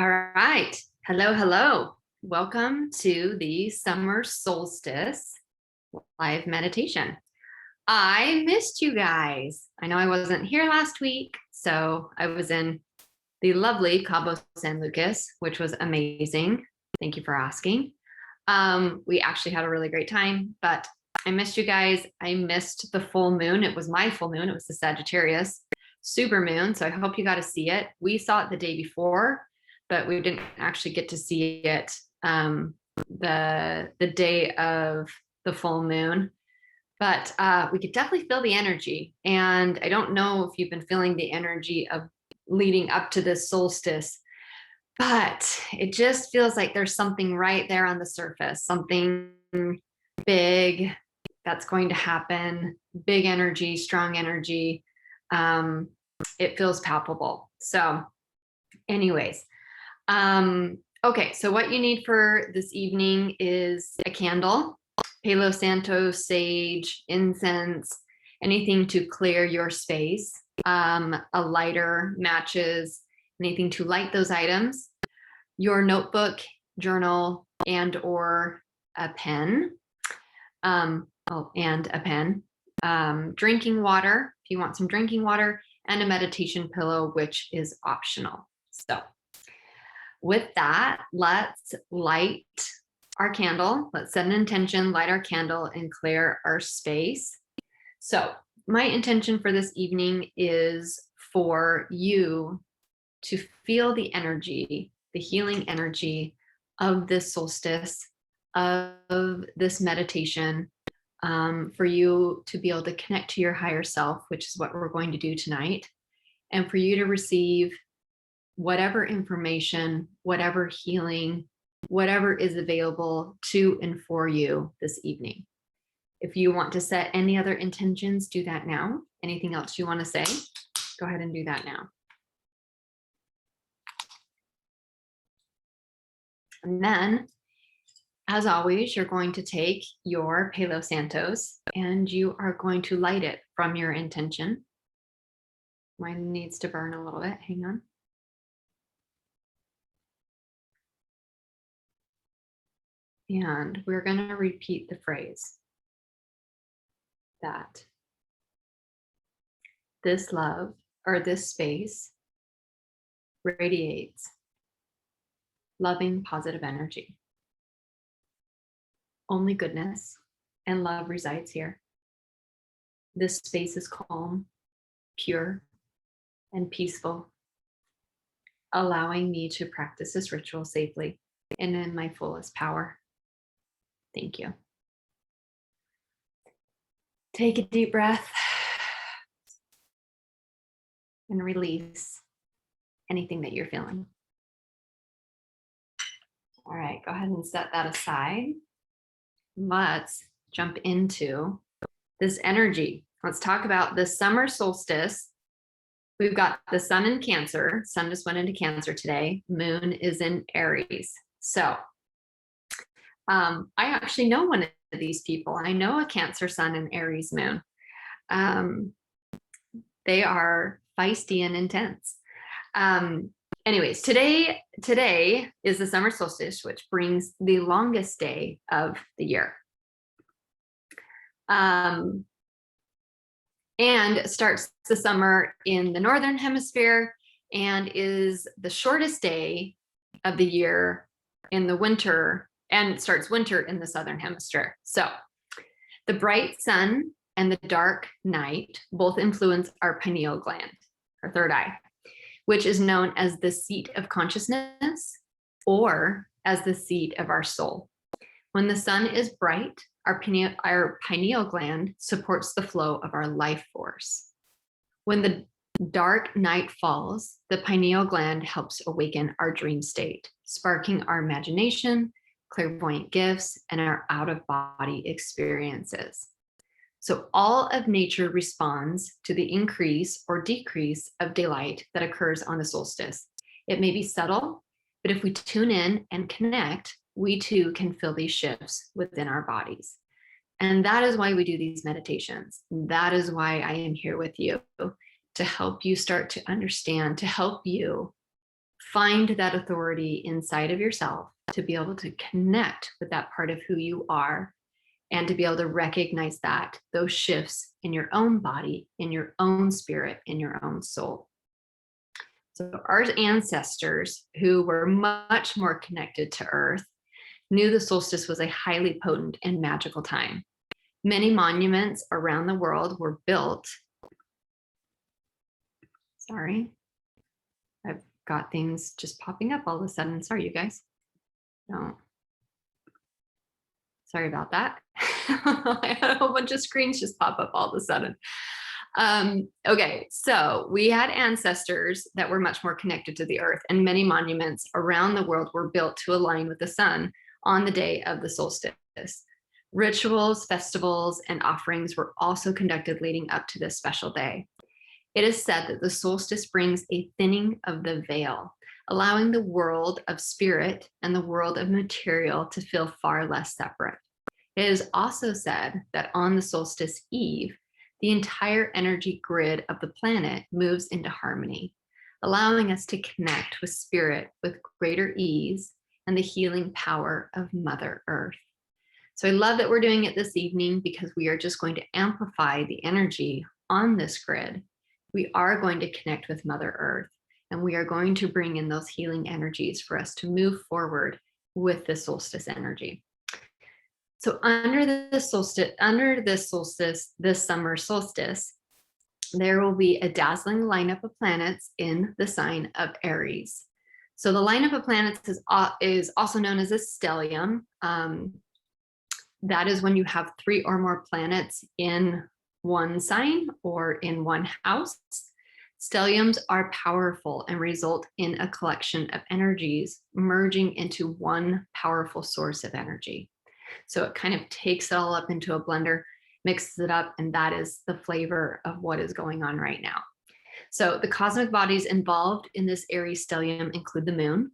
All right. Hello, hello. Welcome to the summer solstice live meditation. I missed you guys. I know I wasn't here last week, so I was in the lovely Cabo San Lucas, which was amazing. Thank you for asking. We actually had a really great time, but I missed you guys. I missed the full moon. It was my full moon. It was the Sagittarius super moon. So I hope you got to see it. We saw it the day before, but we didn't actually get to see it the day of the full moon. But we could definitely feel the energy. And I don't know if you've been feeling the energy of leading up to this solstice, but it just feels like there's something right there on the surface, something big that's going to happen, big energy, strong energy. It feels palpable. So anyways, okay, so what you need for this evening is a candle, Palos Santo, sage, incense, anything to clear your space, a lighter, matches, anything to light those items, your notebook, journal, and or a pen, drinking water, if you want some drinking water, and a meditation pillow, which is optional. So with that, let's light our candle. Let's set an intention, light our candle, and clear our space. So my intention for this evening is for you to feel the energy, the healing energy of this solstice, of this meditation, for you to be able to connect to your higher self, which is what we're going to do tonight, and for you to receive whatever information, whatever healing, whatever is available to and for you this evening. If you want to set any other intentions, do that now. Anything else you want to say, go ahead and do that now. And then, as always, you're going to take your Palos Santos and you are going to light it from your intention. Mine needs to burn a little bit. Hang on. And we're going to repeat the phrase that this love or this space radiates loving, positive energy. Only goodness and love resides here. This space is calm, pure, and peaceful, allowing me to practice this ritual safely and in my fullest power. Thank you. Take a deep breath and release anything that you're feeling. All right, go ahead and set that aside. Let's jump into this energy. Let's talk about the summer solstice. We've got the sun in Cancer. Sun just went into Cancer today. Moon is in Aries. So I actually know one of these people. I know a Cancer sun and Aries moon. They are feisty and intense. Anyways, today is the summer solstice, which brings the longest day of the year. And starts the summer in the northern hemisphere and is the shortest day of the year in the winter, and starts winter in the southern hemisphere. So the bright sun and the dark night both influence our pineal gland, our third eye, which is known as the seat of consciousness or as the seat of our soul. When the sun is bright, our pineal gland supports the flow of our life force. When the dark night falls, the pineal gland helps awaken our dream state, sparking our imagination, clairvoyant gifts, and our out-of-body experiences. So all of nature responds to the increase or decrease of daylight that occurs on the solstice. It may be subtle, but if we tune in and connect, we too can feel these shifts within our bodies. And that is why we do these meditations. That is why I am here with you, to help you start to understand, to help you find that authority inside of yourself to be able to connect with that part of who you are and to be able to recognize that those shifts in your own body, in your own spirit, in your own soul. So our ancestors, who were much more connected to earth, knew the solstice was a highly potent and magical time. Many monuments around the world were built. Sorry, I've got things just popping up all of a sudden. Sorry, you guys. No. Sorry about that. I had a whole bunch of screens just pop up all of a sudden. Okay, so we had ancestors that were much more connected to the earth, and many monuments around the world were built to align with the sun on the day of the solstice. Rituals, festivals, and offerings were also conducted leading up to this special day. It is said that the solstice brings a thinning of the veil, allowing the world of spirit and the world of material to feel far less separate. It is also said that on the solstice eve, the entire energy grid of the planet moves into harmony, allowing us to connect with spirit with greater ease and the healing power of Mother Earth. So I love that we're doing it this evening because we are just going to amplify the energy on this grid. We are going to connect with Mother Earth, and we are going to bring in those healing energies for us to move forward with the solstice energy. So under this solstice, this summer solstice, there will be a dazzling lineup of planets in the sign of Aries. So the lineup of planets is also known as a stellium. That is when you have 3 or more planets in one sign or in one house. Stelliums are powerful and result in a collection of energies merging into one powerful source of energy. So it kind of takes it all up into a blender, mixes it up, and that is the flavor of what is going on right now. So the cosmic bodies involved in this Aries stellium include the moon,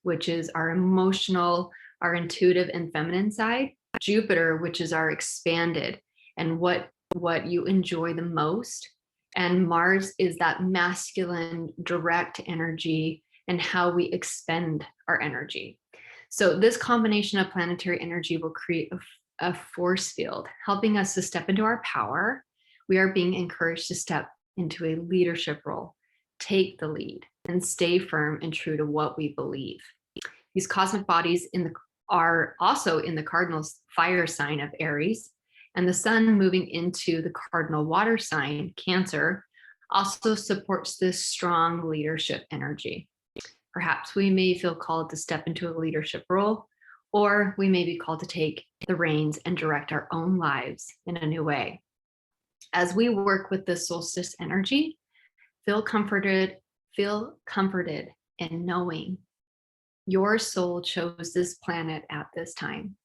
which is our emotional, our intuitive and feminine side, Jupiter, which is our expanded and what you enjoy the most, and Mars is that masculine, direct energy and how we expend our energy. So this combination of planetary energy will create a force field, helping us to step into our power. We are being encouraged to step into a leadership role, take the lead, and stay firm and true to what we believe. These cosmic bodies are also in the cardinal fire sign of Aries, and the sun moving into the cardinal water sign, Cancer, also supports this strong leadership energy. Perhaps we may feel called to step into a leadership role, or we may be called to take the reins and direct our own lives in a new way. As we work with the solstice energy, feel comforted in knowing your soul chose this planet at this time,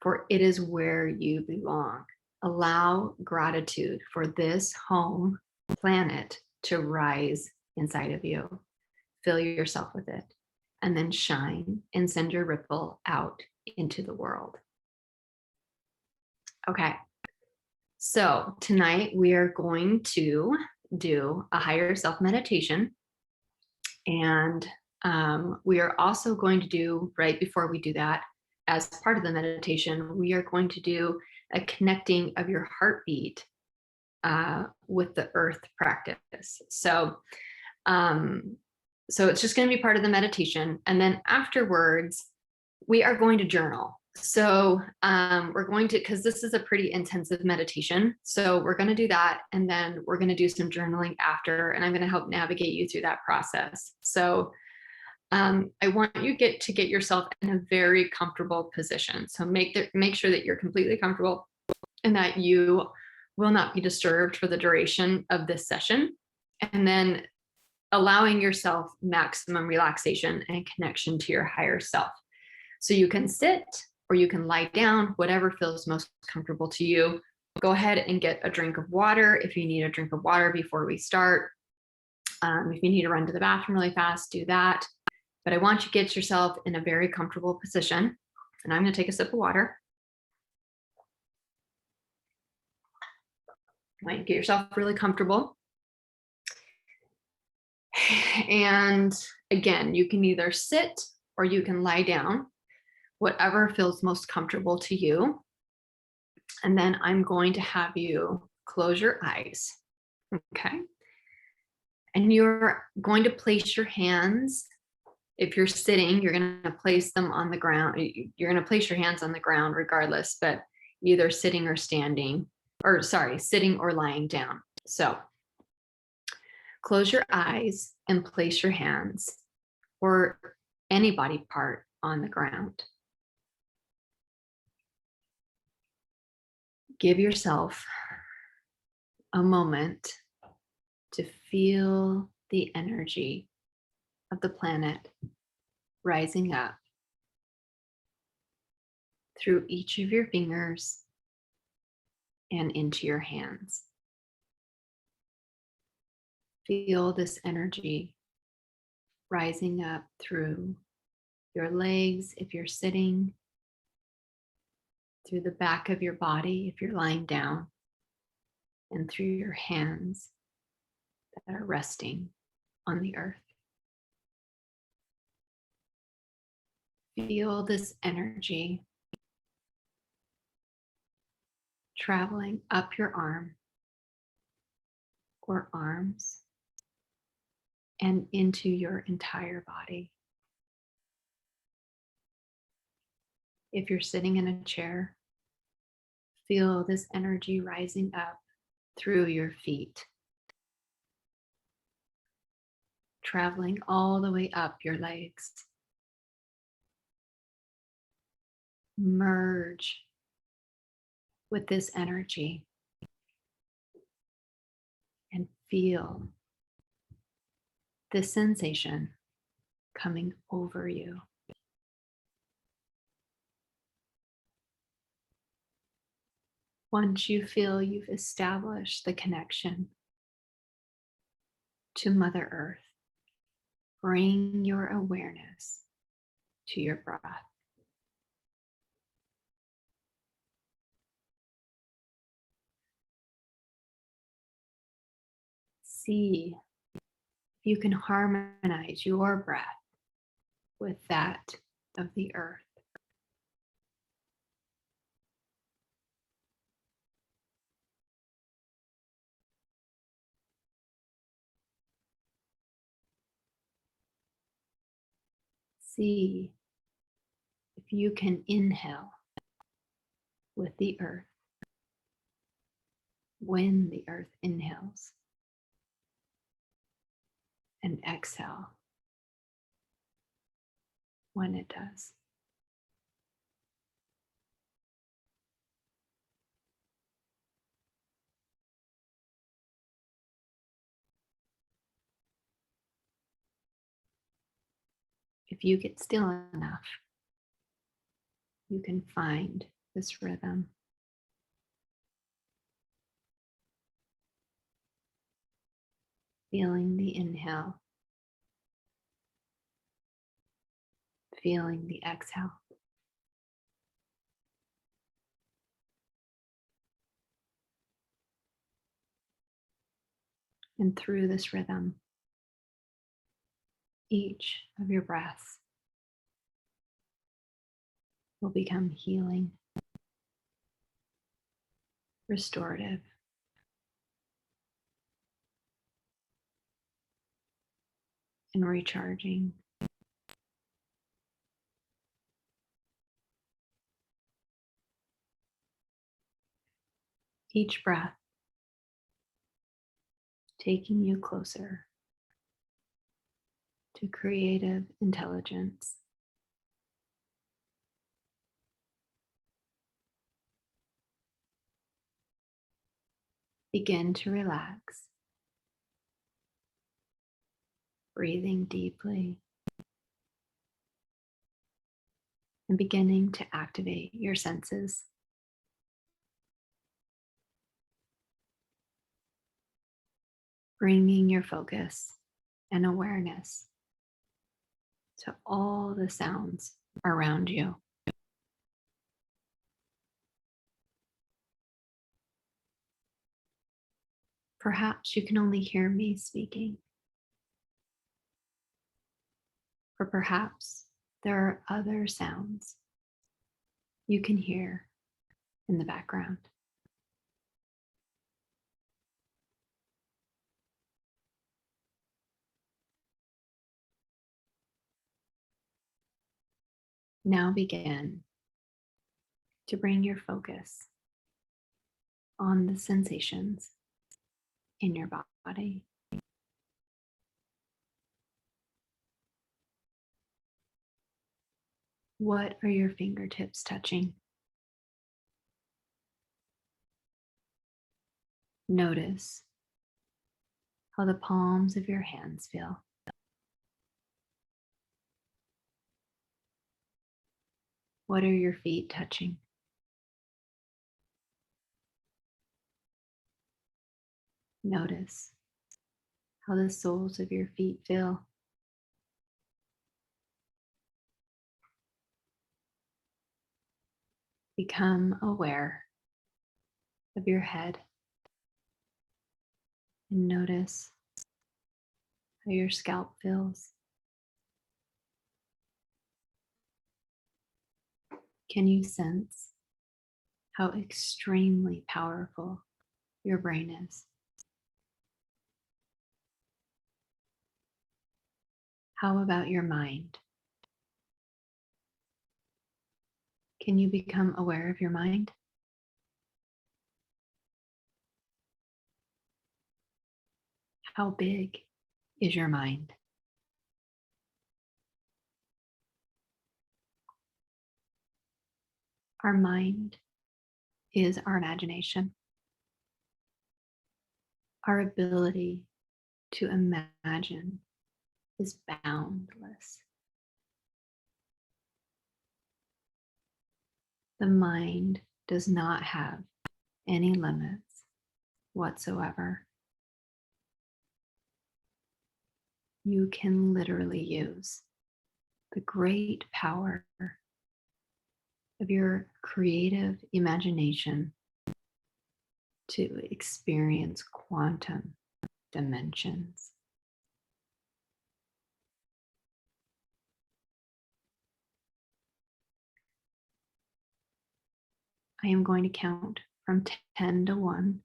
for it is where you belong. Allow gratitude for this home planet to rise inside of you. Fill yourself with it, and then shine and send your ripple out into the world. Okay, so tonight we are going to do a higher self meditation, and we are also going to do, right before we do that, as part of the meditation, we are going to do a connecting of your heartbeat with the earth practice. So it's just going to be part of the meditation. And then afterwards, we are going to journal. So we're going to, because this is a pretty intensive meditation. So we're going to do that. And then we're going to do some journaling after, and I'm going to help navigate you through that process. So I want you to get yourself in a very comfortable position. So make sure that you're completely comfortable and that you will not be disturbed for the duration of this session. And then allowing yourself maximum relaxation and connection to your higher self. So you can sit or you can lie down, whatever feels most comfortable to you. Go ahead and get a drink of water if you need a drink of water before we start. If you need to run to the bathroom really fast, do that. But I want you to get yourself in a very comfortable position. And I'm going to take a sip of water. Get yourself really comfortable. And again, you can either sit or you can lie down, whatever feels most comfortable to you. And then I'm going to have you close your eyes. Okay. And you're going to place your hands. If you're sitting, you're going to place them on the ground. You're going to place your hands on the ground regardless, but either sitting or standing, or sorry, sitting or lying down. So close your eyes and place your hands or any body part on the ground. Give yourself a moment to feel the energy of the planet rising up through each of your fingers and into your hands. Feel this energy rising up through your legs if you're sitting, through the back of your body if you're lying down, and through your hands that are resting on the earth. Feel this energy traveling up your arm or arms and into your entire body. If you're sitting in a chair, feel this energy rising up through your feet, traveling all the way up your legs. Merge with this energy and feel this sensation coming over you. Once you feel you've established the connection to Mother Earth, bring your awareness to your breath. See if you can harmonize your breath with that of the earth. See if you can inhale with the earth when the earth inhales, and exhale when it does. If you get still enough, you can find this rhythm. Feeling the inhale, feeling the exhale. And through this rhythm, each of your breaths will become healing, restorative, and recharging. Each breath taking you closer to creative intelligence. Begin to relax, breathing deeply, and beginning to activate your senses. Bringing your focus and awareness to all the sounds around you. Perhaps you can only hear me speaking, Or perhaps there are other sounds you can hear in the background. Now begin to bring your focus on the sensations in your body. What are your fingertips touching? Notice how the palms of your hands feel. What are your feet touching? Notice how the soles of your feet feel. Become aware of your head and notice how your scalp feels. Can you sense how extremely powerful your brain is? How about your mind? Can you become aware of your mind? How big is your mind? Our mind is our imagination, our ability to imagine is boundless. The mind does not have any limits whatsoever. You can literally use the great power of your creative imagination to experience quantum dimensions. I am going to count from 10 to 1.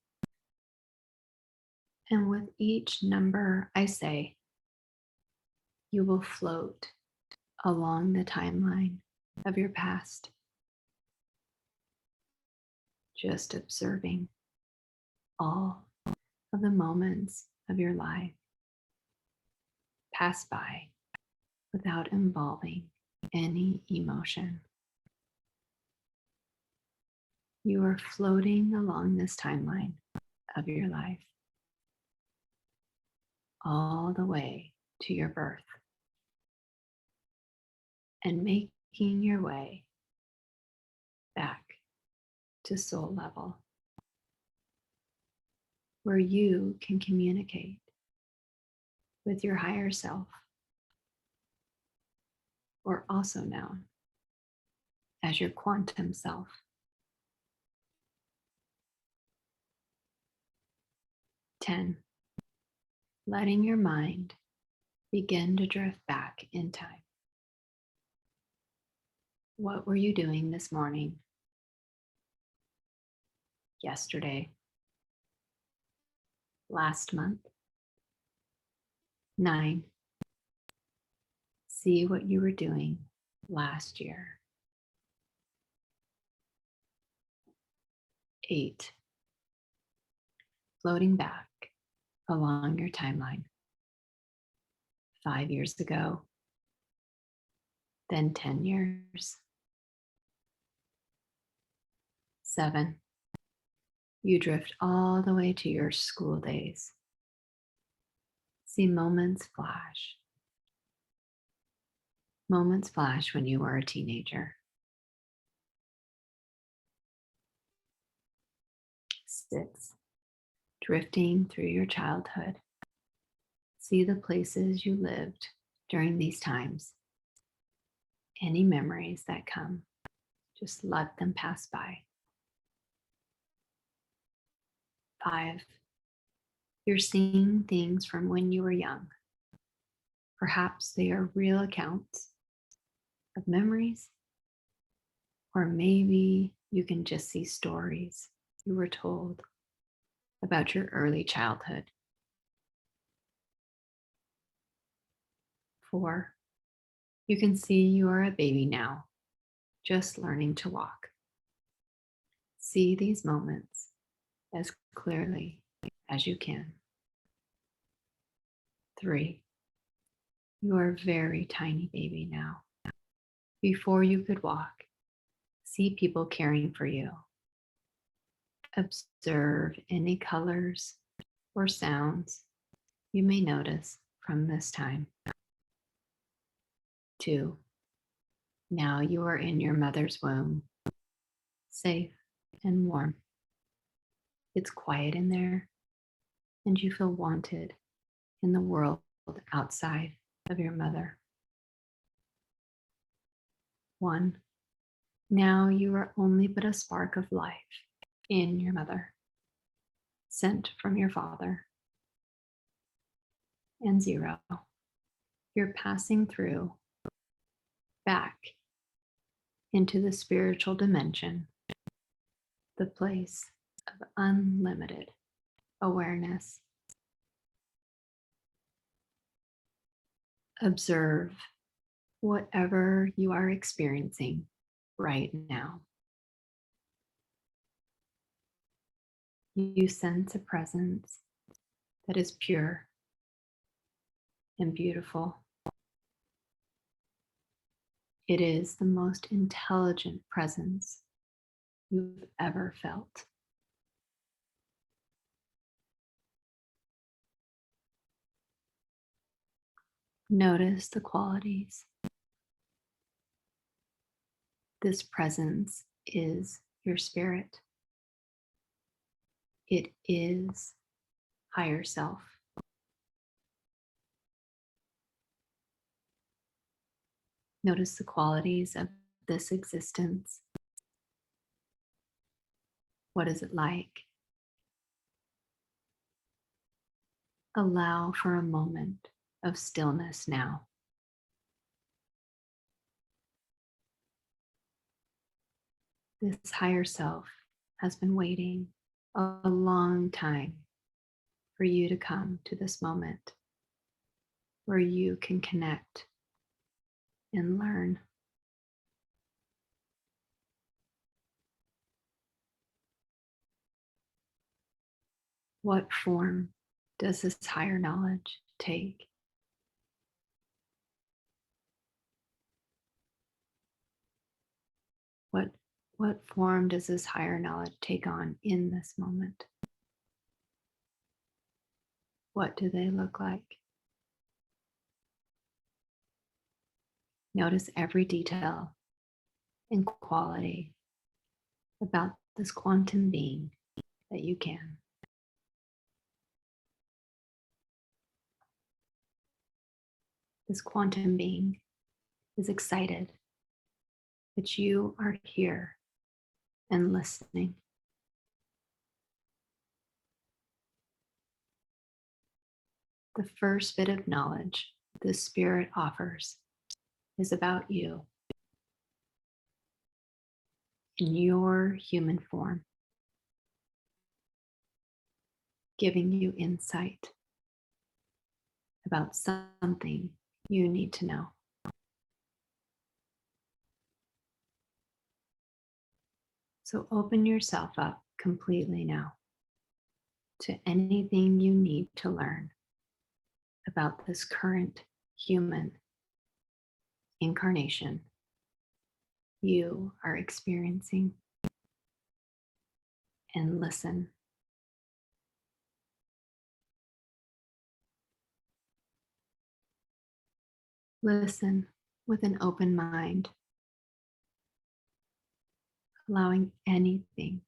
And with each number I say, you will float along the timeline of your past, just observing all of the moments of your life pass by without involving any emotion. You are floating along this timeline of your life all the way to your birth and making your way back to soul level, where you can communicate with your higher self, or also known as your quantum self. 10, letting your mind begin to drift back in time. What were you doing this morning? Yesterday? Last month? 9, see what you were doing last year. 8, floating back along your timeline. 5 years ago, then 10 years. 7, you drift all the way to your school days. See moments flash. Moments flash when you were a teenager. 6, drifting through your childhood. See the places you lived during these times. Any memories that come, just let them pass by. 5, you're seeing things from when you were young. Perhaps they are real accounts of memories, or maybe you can just see stories you were told about your early childhood. 4, you can see you are a baby now, just learning to walk. See these moments as clearly as you can. 3, you are a very tiny baby now. Before you could walk, see people caring for you. Observe any colors or sounds you may notice from this time. 2, now you are in your mother's womb, safe and warm. It's quiet in there, and you feel wanted in the world outside of your mother. 1, now you are only but a spark of life in your mother, sent from your father. And 0, you're passing through back into the spiritual dimension, the place of unlimited awareness. Observe whatever you are experiencing right now. You sense a presence that is pure and beautiful. It is the most intelligent presence you've ever felt. Notice the qualities. This presence is your spirit. It is higher self. Notice the qualities of this existence. What is it like? Allow for a moment of stillness now. This higher self has been waiting a long time for you to come to this moment where you can connect and learn. What form does this higher knowledge take? What form does this higher knowledge take on in this moment? What do they look like? Notice every detail and quality about this quantum being that you can. This quantum being is excited that you are here and listening. The first bit of knowledge the Spirit offers is about you in your human form, giving you insight about something you need to know. So open yourself up completely now to anything you need to learn about this current human incarnation you are experiencing, and listen. Listen with an open mind, allowing anything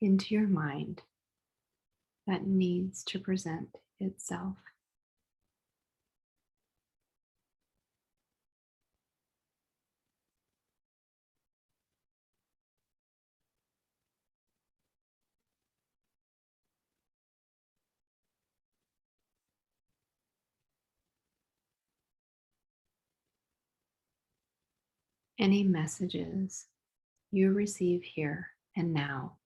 into your mind that needs to present itself. any messages you receive here and now,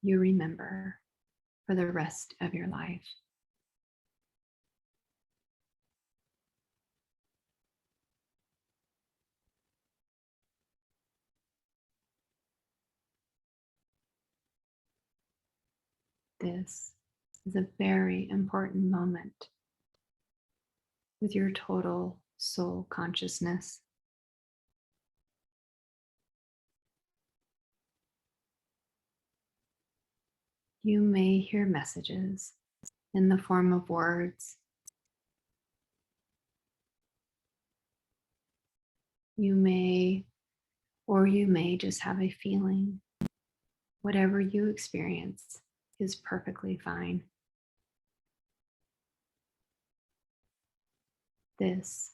you remember for the rest of your life. This is a very important moment with your total soul consciousness. You may hear messages in the form of words. You may just have a feeling. Whatever you experience is perfectly fine. This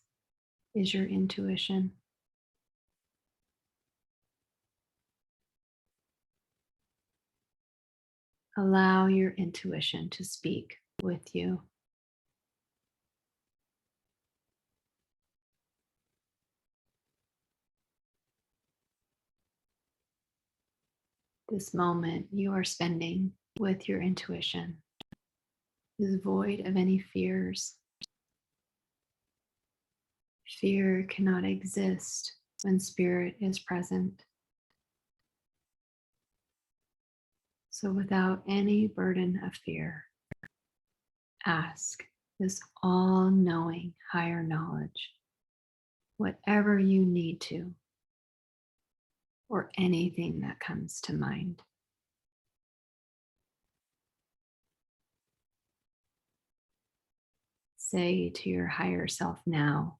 is your intuition. Allow your intuition to speak with you. This moment you are spending with your intuition is void of any fears. Fear cannot exist when spirit is present. So, without any burden of fear, ask this all knowing higher knowledge whatever you need to, or anything that comes to mind. Say to your higher self now,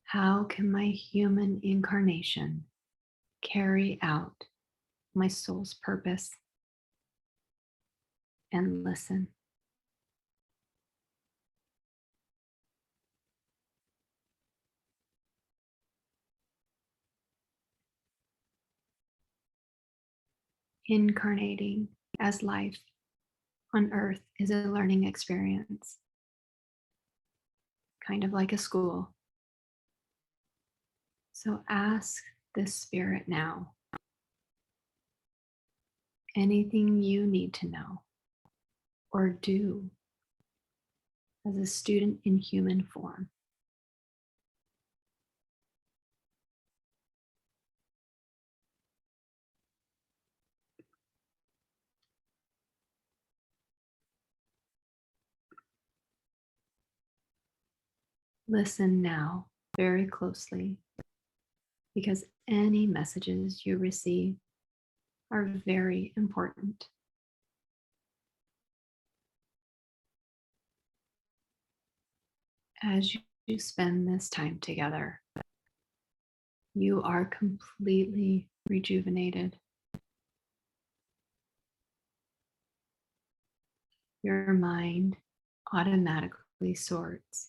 how can my human incarnation carry out my soul's purpose? And listen. Incarnating as life on earth is a learning experience, kind of like a school. So ask this spirit now anything you need to know or do as a student in human form. Listen now very closely, because any messages you receive are very important. As you spend this time together, you are completely rejuvenated. Your mind automatically sorts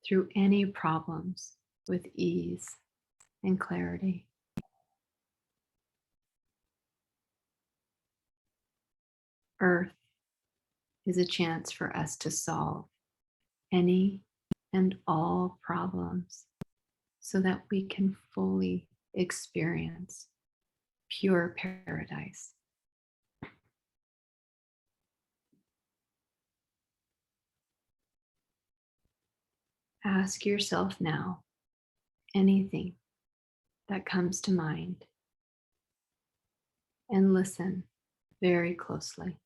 through any problems with ease and clarity. Earth is a chance for us to solve any and all problems so that we can fully experience pure paradise. Ask yourself now anything that comes to mind and listen very closely.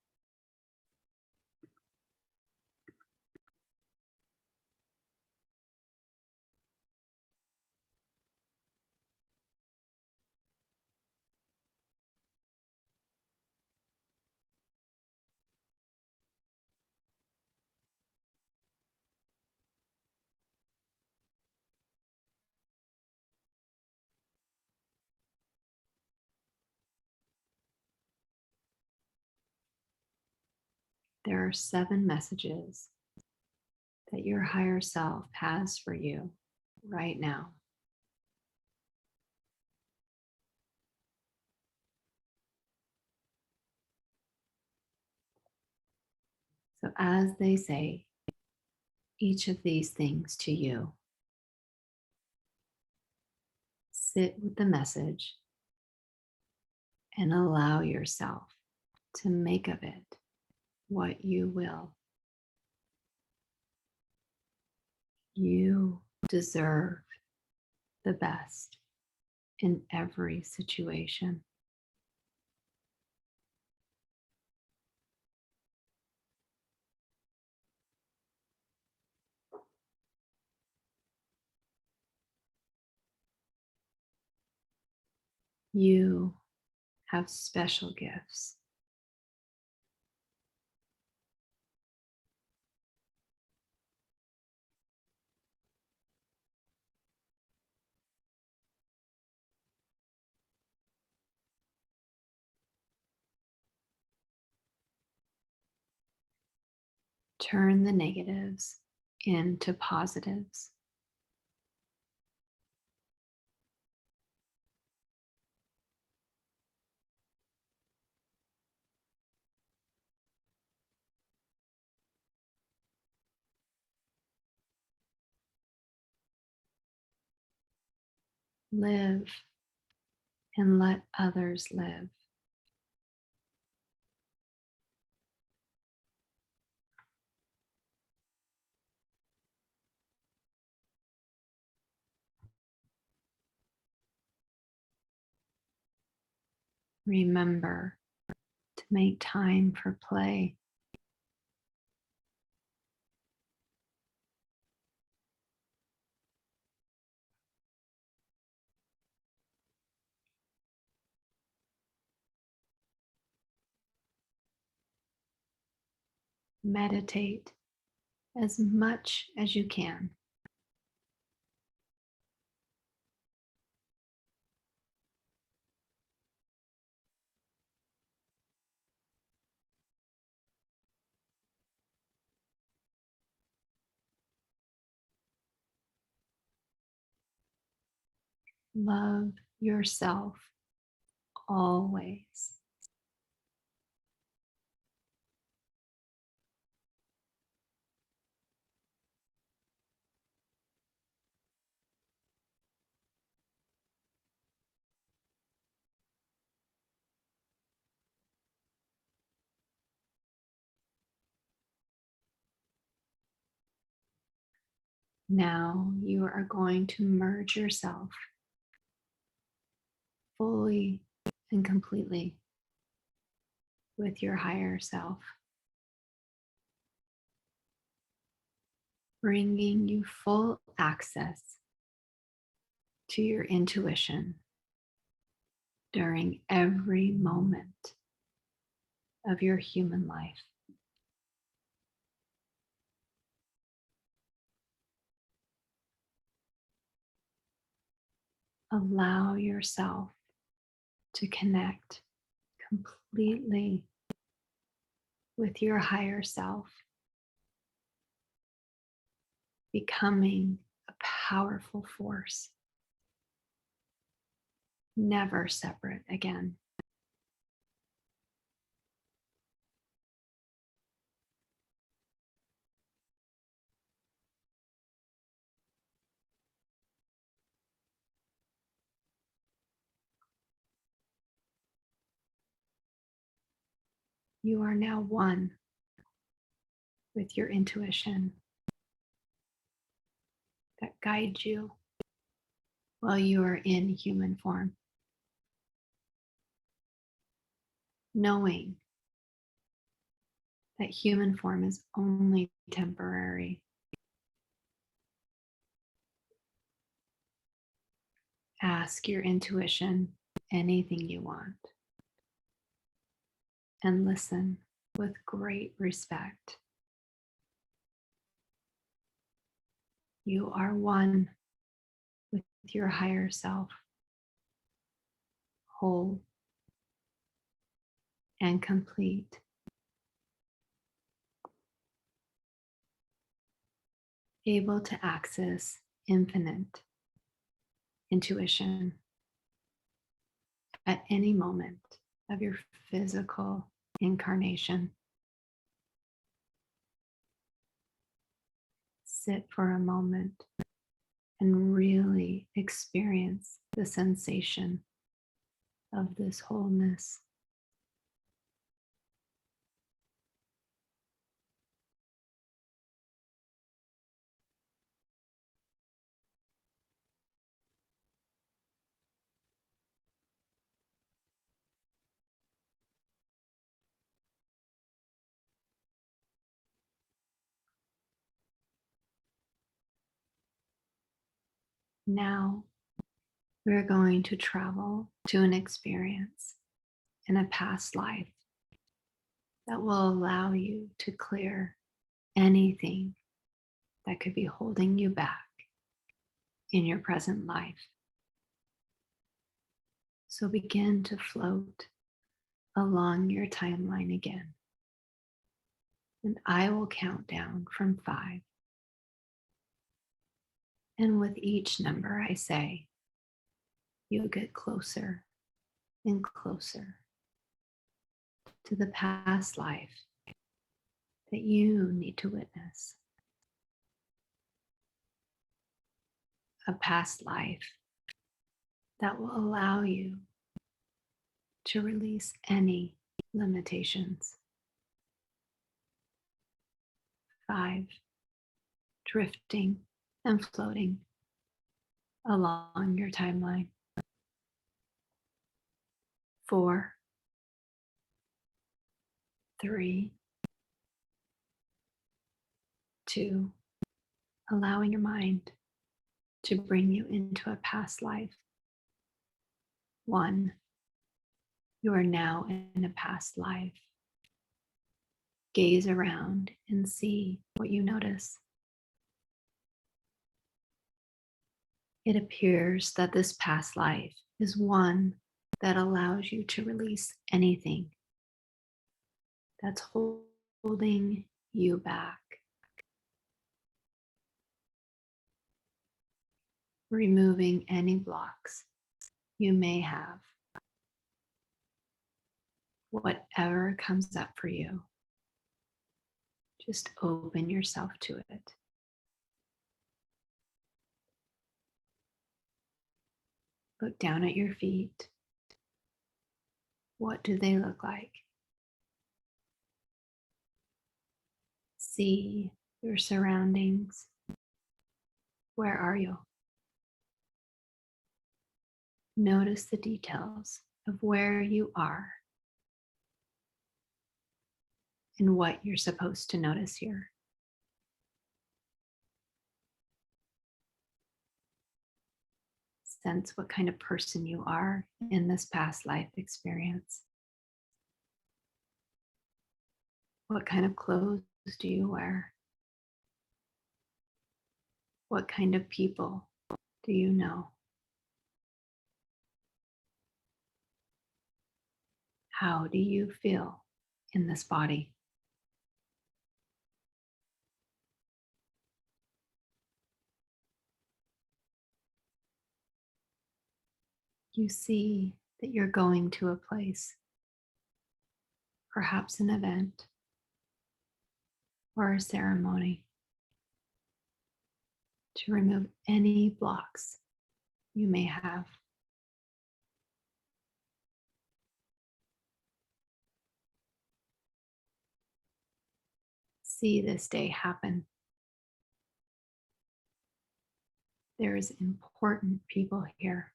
There are 7 messages that your higher self has for you right now. So, as they say, each of these things to you. Sit with the message and allow yourself to make of it what you will. You deserve the best in every situation. You have special gifts. Turn the negatives into positives. Live and let others live. Remember to make time for play. Meditate as much as you can. Love yourself always. Now you are going to merge yourself fully and completely with your higher self, bringing you full access to your intuition during every moment of your human life. Allow yourself to connect completely with your higher self, becoming a powerful force, never separate again. You are now one with your intuition that guides you while you are in human form. Knowing that human form is only temporary. Ask your intuition anything you want and listen with great respect. You are one with your higher self, whole and complete. Able to access infinite intuition at any moment of your physical incarnation. sit for a moment and really experience the sensation of this wholeness. Now we're going to travel to an experience in a past life that will allow you to clear anything that could be holding you back in your present life. So begin to float along your timeline again. And I will count down from 5. And with each number I say, you'll get closer and closer to the past life that you need to witness. A past life that will allow you to release any limitations. 5, drifting and floating along your timeline. 4, 3, 2, allowing your mind to bring you into a past life. 1, you are now in a past life. Gaze around and see what you notice. It appears that this past life is one that allows you to release anything that's holding you back. Removing any blocks you may have. Whatever comes up for you, just open yourself to it. Look down at your feet. What do they look like? See your surroundings. Where are you? Notice the details of where you are and what you're supposed to notice here. Sense what kind of person you are in this past life experience. What kind of clothes do you wear? What kind of people do you know? How do you feel in this body? You see that you're going to a place, perhaps an event or a ceremony, to remove any blocks you may have. See this day happen. There is important people here.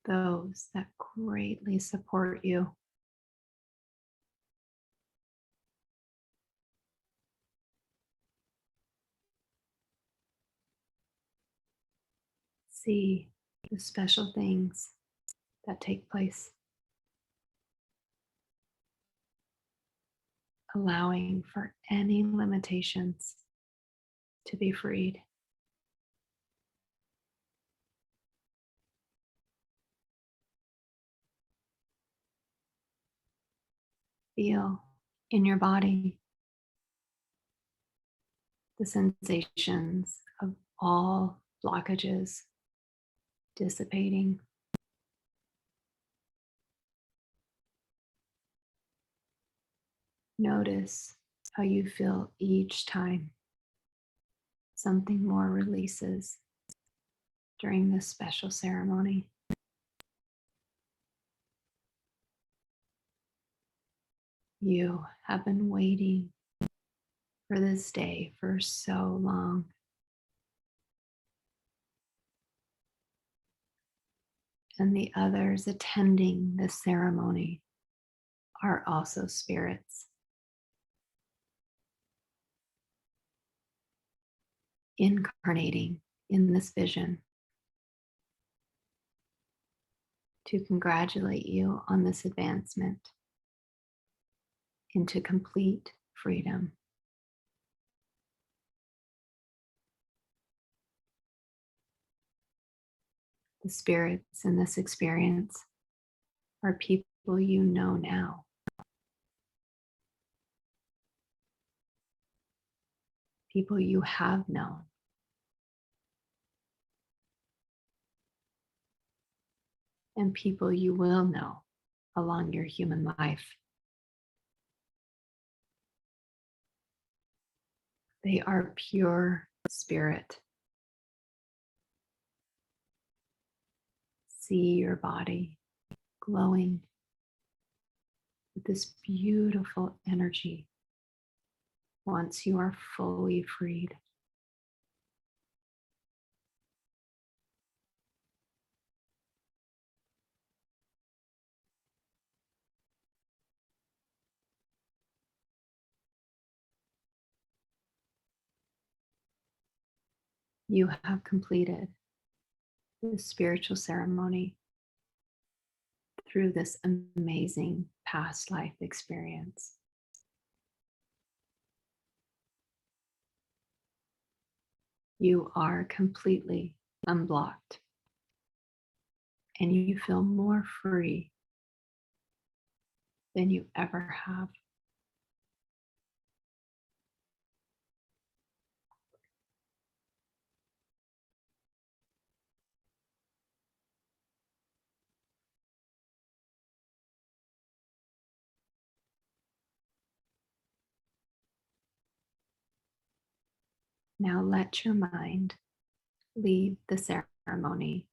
Those that greatly support you. See the special things that take place. Allowing for any limitations to be freed. Feel in your body the sensations of all blockages dissipating. Notice how you feel each time something more releases during this special ceremony. You have been waiting for this day for so long. And the others attending this ceremony are also spirits incarnating in this vision to congratulate you on this advancement into complete freedom. The spirits in this experience are people you know now. People you have known. And people you will know along your human life. They are pure spirit. See your body glowing with this beautiful energy once you are fully freed. You have completed the spiritual ceremony through this amazing past life experience. You are completely unblocked and you feel more free than you ever have. Now let your mind leave the ceremony,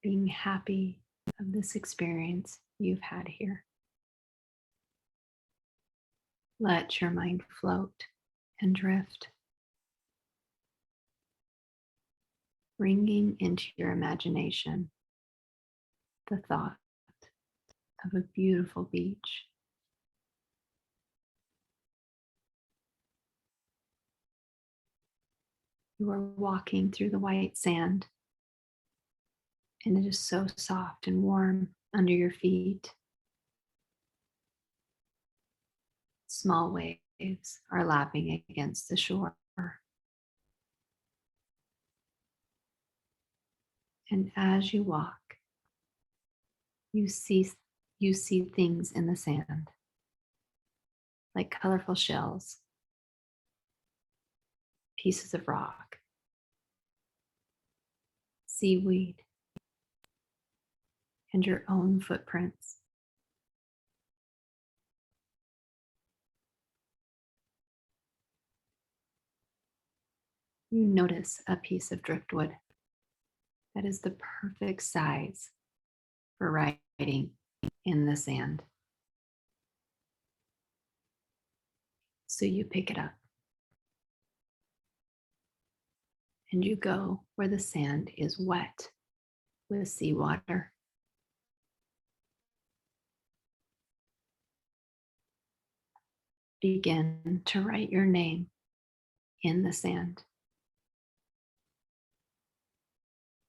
being happy of this experience you've had here. Let your mind float and drift, bringing into your imagination the thought of a beautiful beach. You are walking through the white sand, and it is so soft and warm under your feet. Small waves are lapping against the shore. And as you walk, you see things in the sand, like colorful shells, pieces of rock, seaweed, and your own footprints. You notice a piece of driftwood that is the perfect size for writing in the sand. So you pick it up and you go where the sand is wet with seawater. Begin to write your name in the sand.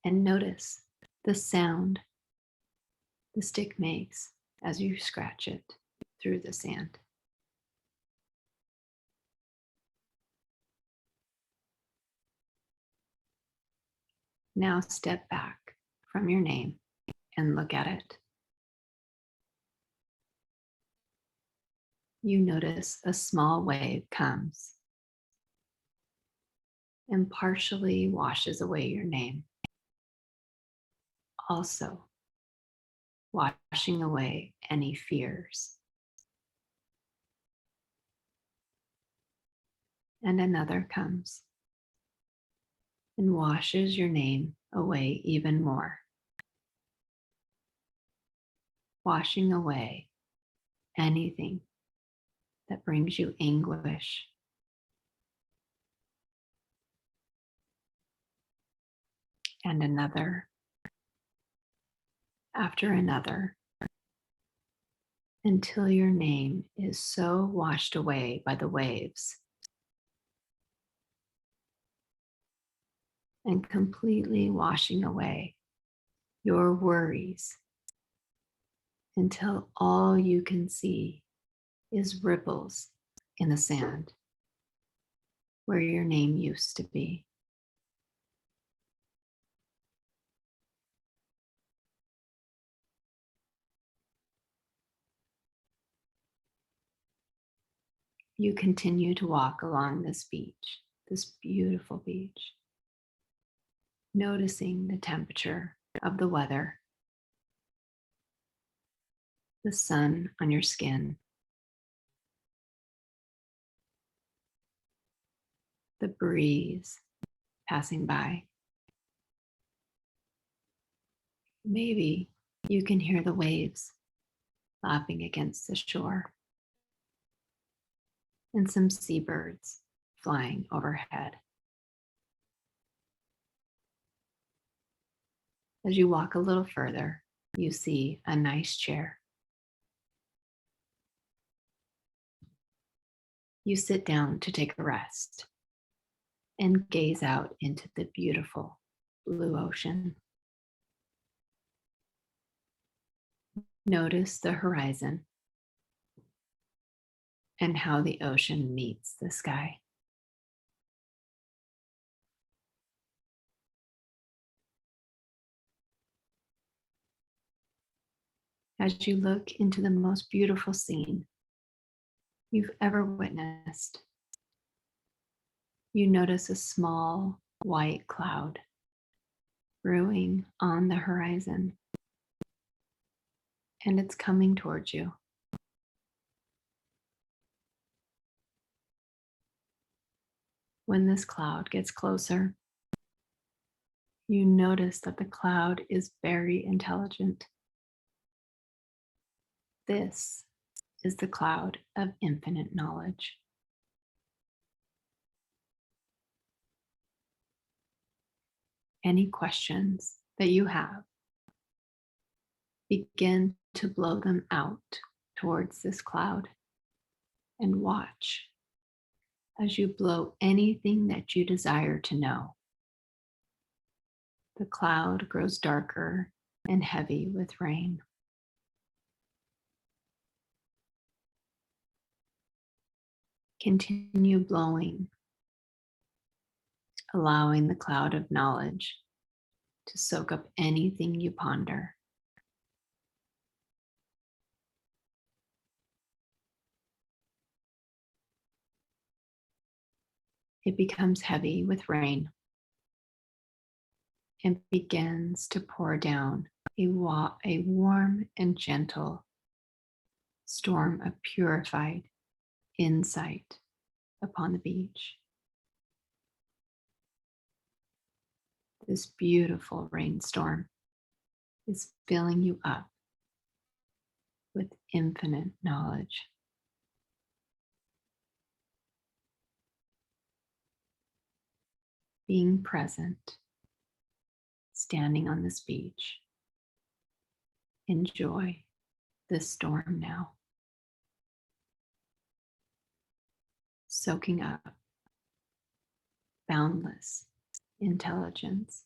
And notice the sound the stick makes as you scratch it through the sand. Now step back from your name and look at it. You notice a small wave comes and partially washes away your name, also washing away any fears. and another comes and washes your name away even more, washing away anything that brings you anguish. And another after another, until your name is so washed away by the waves and completely washing away your worries until all you can see is ripples in the sand where your name used to be. You continue to walk along this beach, this beautiful beach, noticing the temperature of the weather, the sun on your skin, the breeze passing by. Maybe you can hear the waves lapping against the shore and some seabirds flying overhead. As you walk a little further, you see a nice chair. You sit down to take a rest and gaze out into the beautiful blue ocean. Notice the horizon and how the ocean meets the sky. As you look into the most beautiful scene you've ever witnessed, you notice a small white cloud brewing on the horizon, and it's coming towards you. When this cloud gets closer, you notice that the cloud is very intelligent. This is the cloud of infinite knowledge. Any questions that you have, begin to blow them out towards this cloud and watch as you blow anything that you desire to know. The cloud grows darker and heavy with rain. Continue blowing, allowing the cloud of knowledge to soak up anything you ponder. It becomes heavy with rain and begins to pour down a warm and gentle storm of purified insight upon the beach. This beautiful rainstorm is filling you up with infinite knowledge. Being present, standing on this beach, enjoy this storm now. Soaking up boundless intelligence.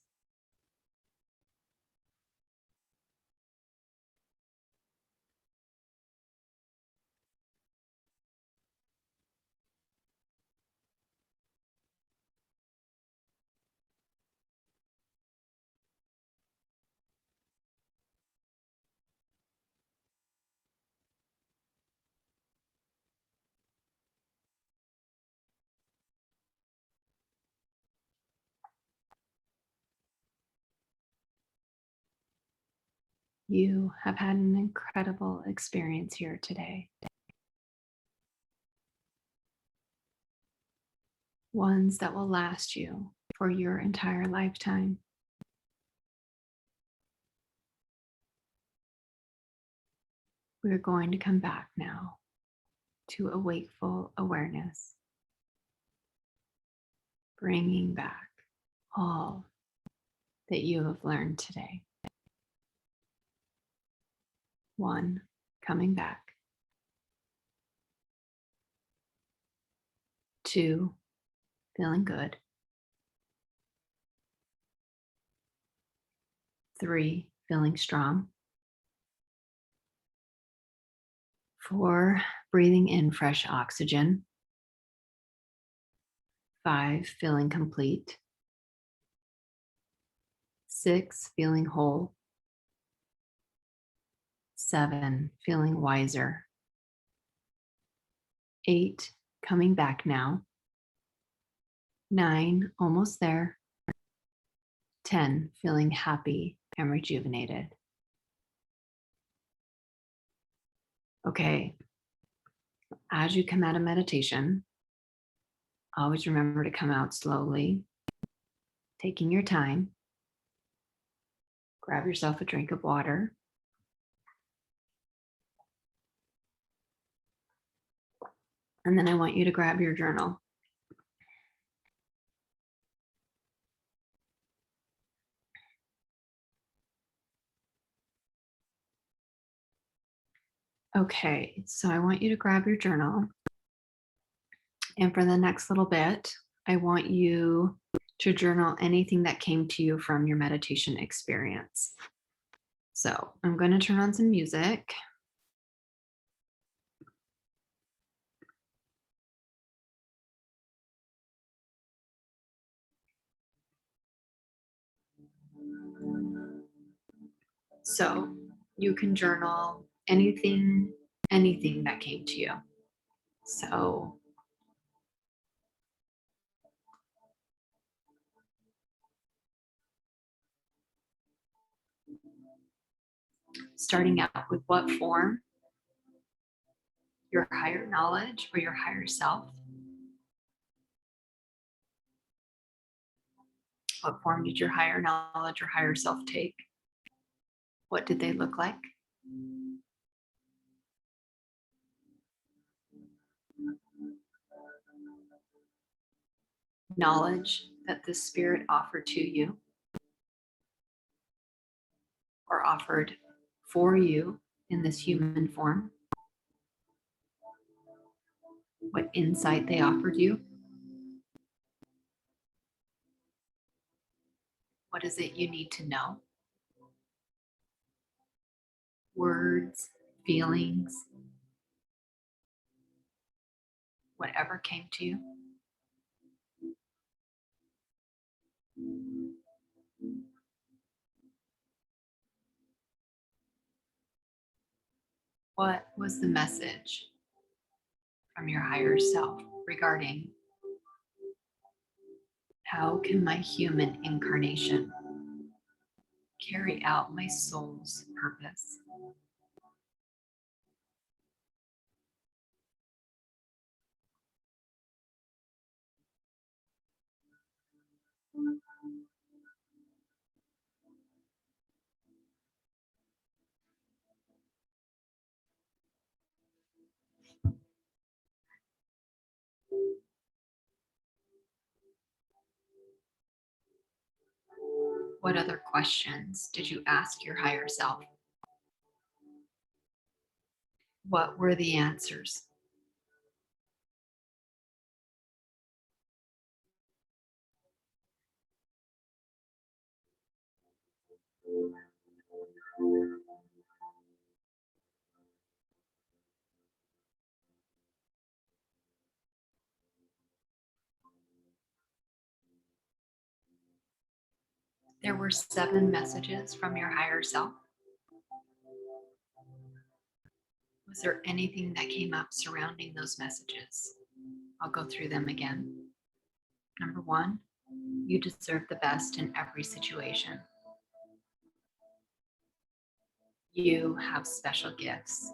You have had an incredible experience here today. ones that will last you for your entire lifetime. We're going to come back now to a wakeful awareness, bringing back all that you have learned today. 1, coming back. 2, feeling good. 3, feeling strong. 4, breathing in fresh oxygen. 5, feeling complete. 6, feeling whole. 7, feeling wiser. 8, coming back now. 9, almost there. 10, feeling happy and rejuvenated. Okay, as you come out of meditation, always remember to come out slowly, taking your time. Grab yourself a drink of water. And then I want you to grab your journal. Okay, so I want you to grab your journal. And for the next little bit, I want you to journal anything that came to you from your meditation experience. So I'm going to turn on some music. So you can journal anything that came to you. So starting out with what form your higher knowledge or your higher self, what form did your higher knowledge or higher self take? What did they look like? Knowledge that the spirit offered to you or offered for you in this human form. What insight they offered you. What is it you need to know? Words, feelings, whatever came to you. What was the message from your higher self regarding how can my human incarnation carry out my soul's purpose? What other questions did you ask your higher self? What were the answers? There were 7 messages from your higher self. Was there anything that came up surrounding those messages? I'll go through them again. Number 1, you deserve the best in every situation. You have special gifts.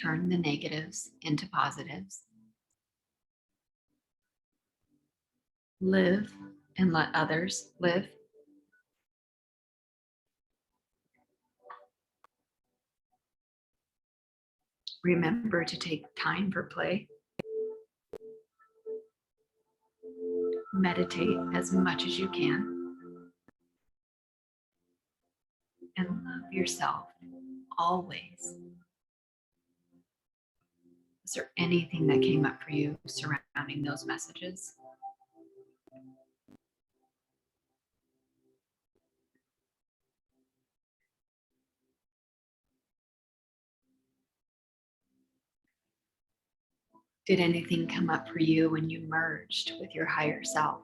Turn the negatives into positives. Live and let others live. Remember to take time for play. Meditate as much as you can. And love yourself always. Is there anything that came up for you surrounding those messages? Did anything come up for you when you merged with your higher self?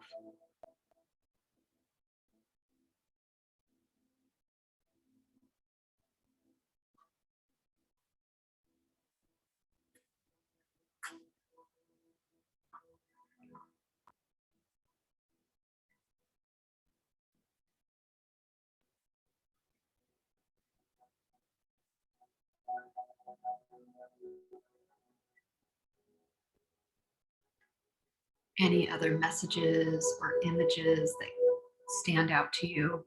Any other messages or images that stand out to you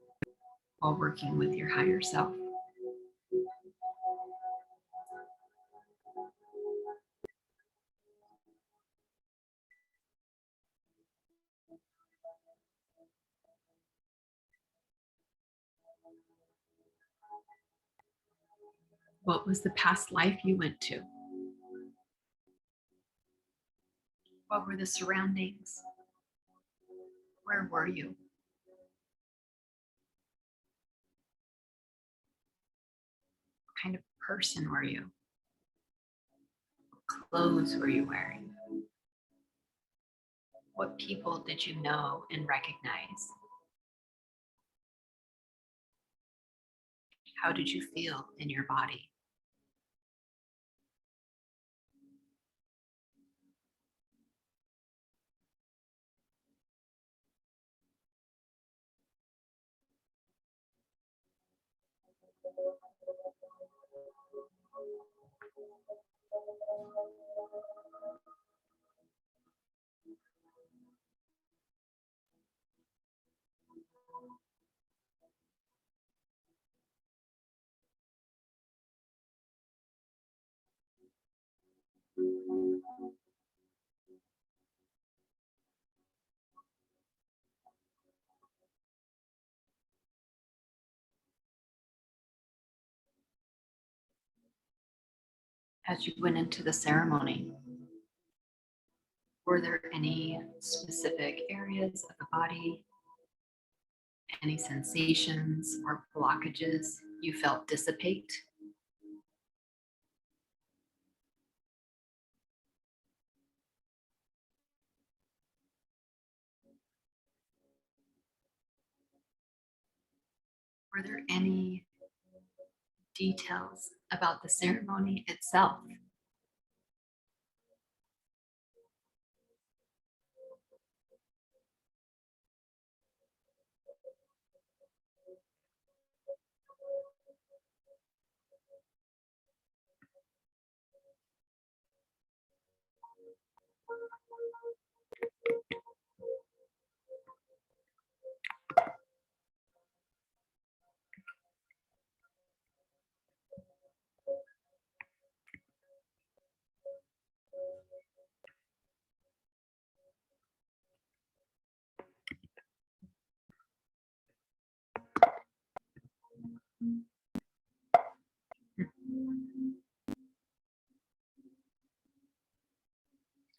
while working with your higher self? What was the past life you went to? What were the surroundings? Where were you? What kind of person were you? What clothes were you wearing? What people did you know and recognize? How did you feel in your body? As you went into the ceremony, were there any specific areas of the body, any sensations or blockages you felt dissipate? Were there any details about the ceremony itself?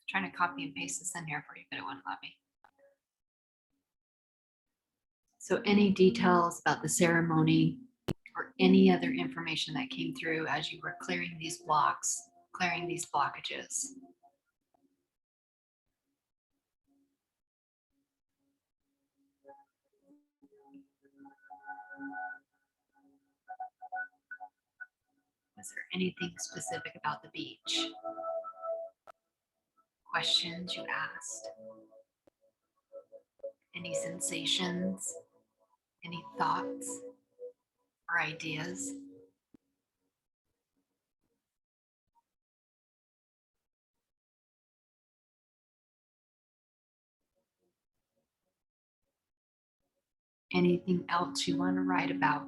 Trying to copy and paste this in here for you, but it wouldn't let me. So any details about the ceremony or any other information that came through as you were clearing these blocks, clearing these blockages? Was there anything specific about the beach? Questions you asked? Any sensations? Any thoughts or ideas? Anything else you want to write about?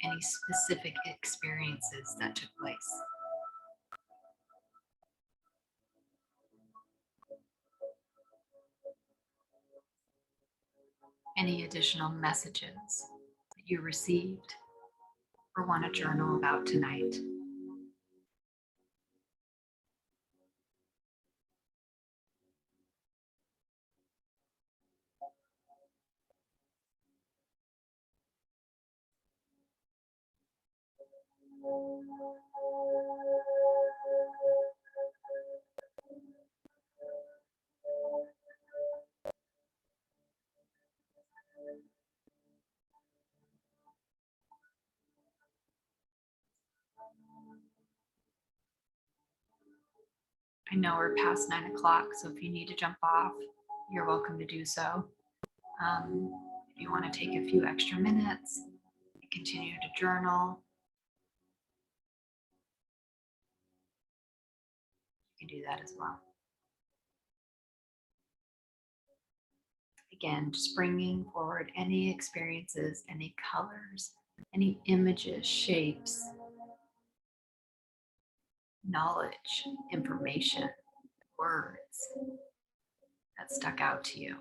Any specific experiences that took place? Any additional messages that you received or want to journal about tonight? I know we're past 9 o'clock, so if you need to jump off, you're welcome to do so. If you want to take a few extra minutes and continue to journal, you can do that as well. Again, just bringing forward any experiences, any colors, any images, shapes, knowledge, information, words that stuck out to you.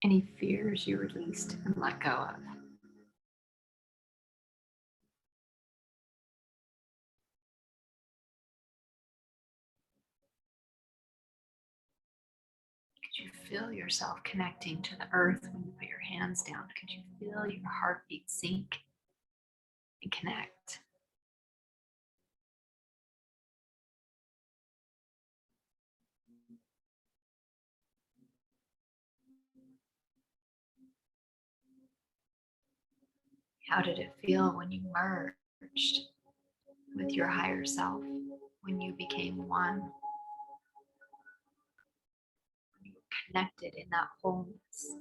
Any fears you released and let go of. Could you feel yourself connecting to the earth when you put your hands down? Could you feel your heartbeat sink and connect? How did it feel when you merged with your higher self, when you became one, when you were connected in that wholeness?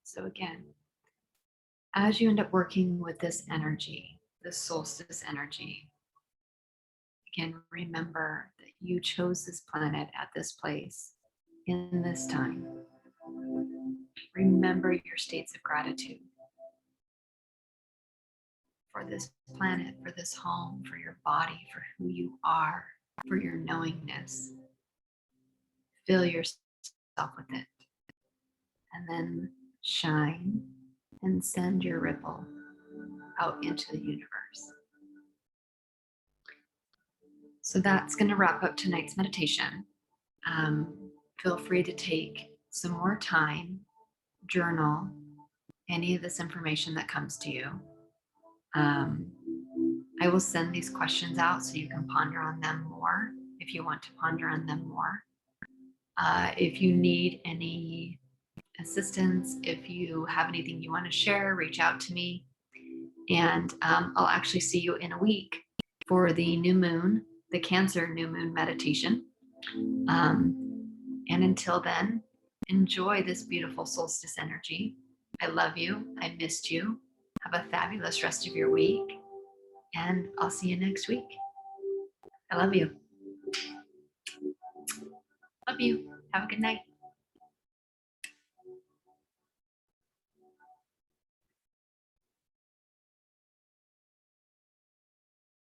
So again, as you end up working with this energy, this solstice energy, again, remember that you chose this planet at this place in this time. Remember your states of gratitude for this planet, for this home, for your body, for who you are, for your knowingness. Fill yourself with it. And then shine and send your ripple out into the universe. So that's going to wrap up tonight's meditation. Feel free to take some more time, journal any of this information that comes to you. I will send these questions out so you can ponder on them more if you want to ponder on them more. If you need any assistance, if you have anything you want to share, reach out to me. And I'll actually see you in a week for the new moon, the Cancer new moon meditation. And until then, enjoy this beautiful solstice energy. I love you. I missed you. Have a fabulous rest of your week. And I'll see you next week. I love you. Love you. Have a good night.